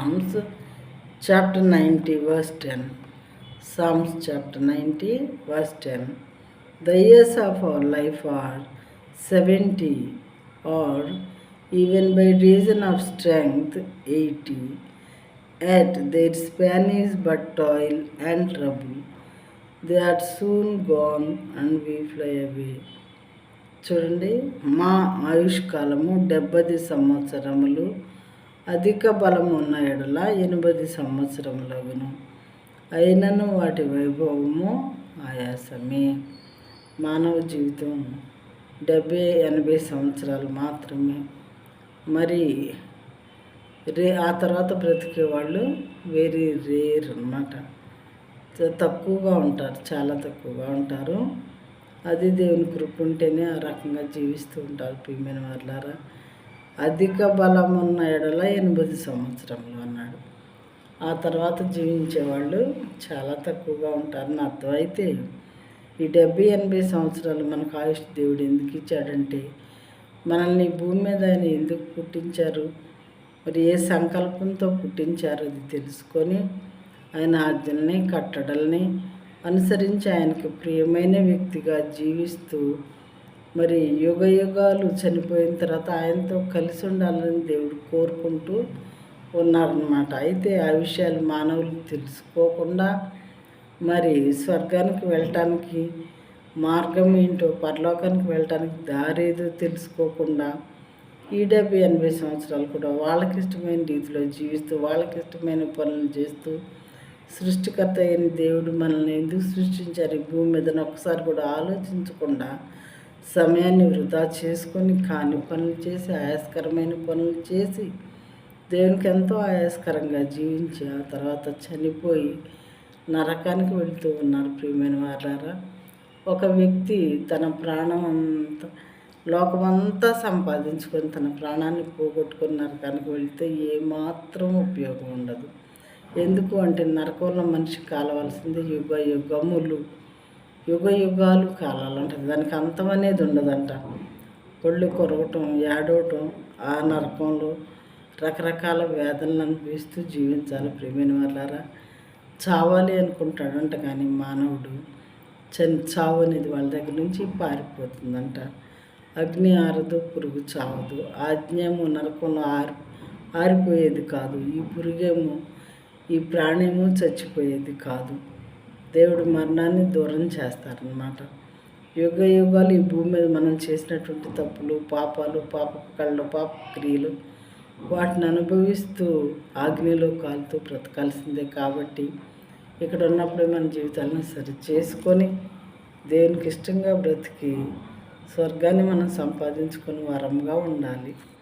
Psalms chapter 90 verse 10. Psalms chapter 90 verse 10. The years of our life are 70, or even by reason of strength 80. Yet their span is but toil and trouble. They are soon gone and we fly away. చూడండి, మా ఆయుష్కాలము 70 సంవత్సరములు, అధిక బలము ఉన్న ఎడల 80 సంవత్సరములగును. అయినను వాటి వైభవము ఆయాసమే. మానవ జీవితం 70-80 సంవత్సరాలు మాత్రమే. మరి ఆ తర్వాత బ్రతికే వాళ్ళు వెరీ రేర్ అన్నమాట. తక్కువగా ఉంటారు, చాలా తక్కువగా ఉంటారు. అది దేవుని కృప ఉంటేనే ఆ రకంగా జీవిస్తూ ఉంటారు. ప్రియమైన వాళ్ళారా, అధిక బలం ఉన్న ఎడల 80 సంవత్సరములు అన్నాడు. ఆ తర్వాత జీవించేవాళ్ళు చాలా తక్కువగా ఉంటారని అర్థం. అయితే ఈ 70-80 సంవత్సరాలు మనకు ఆయుష్ దేవుడు ఎందుకు ఇచ్చాడంటే, మనల్ని భూమి మీద ఆయన ఎందుకు పుట్టించారు, మరి ఏ సంకల్పంతో పుట్టించారు అది తెలుసుకొని ఆయన ఆజ్ఞల్ని కట్టడల్ని అనుసరించి ఆయనకు ప్రియమైన వ్యక్తిగా జీవిస్తూ మరి యుగ యుగాలు చనిపోయిన తర్వాత ఆయనతో కలిసి ఉండాలని దేవుడు కోరుకుంటూ ఉన్నారన్నమాట. అయితే ఆ విషయాలు మానవులు తెలుసుకోకుండా మరి స్వర్గానికి వెళ్ళటానికి మార్గం ఏంటో, పరలోకానికి వెళ్ళటానికి దారేదో తెలుసుకోకుండా ఈ 70-80 సంవత్సరాలు కూడా వాళ్ళకి ఇష్టమైన రీతిలో జీవిస్తూ వాళ్ళకి ఇష్టమైన పనులు చేస్తూ సృష్టికర్త అయిన దేవుడు మనల్ని ఎందుకు సృష్టించారు ఈ భూమి మీద ఒక్కసారి కూడా ఆలోచించకుండా సమయాన్ని వృధా చేసుకొని కాని పనులు చేసి ఆయాస్కరమైన పనులు చేసి దేవునికి ఎంతో ఆయాస్కరంగా జీవించి ఆ తర్వాత చనిపోయి నరకానికి వెళుతూ ఉన్నారు. ప్రియమైన వారారా, ఒక వ్యక్తి తన ప్రాణం అంతా లోకమంతా సంపాదించుకొని తన ప్రాణాన్ని పోగొట్టుకొని నరకానికి వెళితే ఏమాత్రం ఉపయోగం ఉండదు. ఎందుకు అంటే నరకంలో మనిషి కాలవలసింది యుగ యుగాలు కాలాలంటారు. దానికి అంతం అనేది ఉండదంట. ఒళ్ళు కొరగటం, ఏడవటం, ఆ నరకంలో రకరకాల వేదనలు అనిపిస్తూ జీవించాలి. ప్రియమైన వాళ్ళారా, చావాలి అనుకుంటాడంట, కానీ మానవుడు చావు అనేది వాళ్ళ దగ్గర నుంచి పారిపోతుందంట. అగ్ని ఆరదు, పురుగు చావదు. ఆజ్ఞేమో నరకంలో ఆరిపోయేది కాదు, ఈ పురుగేమో ఈ ప్రాణేమో చచ్చిపోయేది కాదు. దేవుడు మరణాన్ని దూరం చేస్తారనమాట. యుగ యుగాలు ఈ భూమి మీద మనం చేసినటువంటి తప్పులు, పాపాలు, పాప కళ్ళు, పాప క్రియలు వాటిని అనుభవిస్తూ ఆగ్నిలో కాలుతూ బ్రతకాల్సిందే. కాబట్టి ఇక్కడ ఉన్నప్పుడే మన జీవితాలను సరి చేసుకొని దేవునికి ఇష్టంగా బ్రతికి స్వర్గాన్ని మనం సంపాదించుకొని వరంగా ఉండాలి.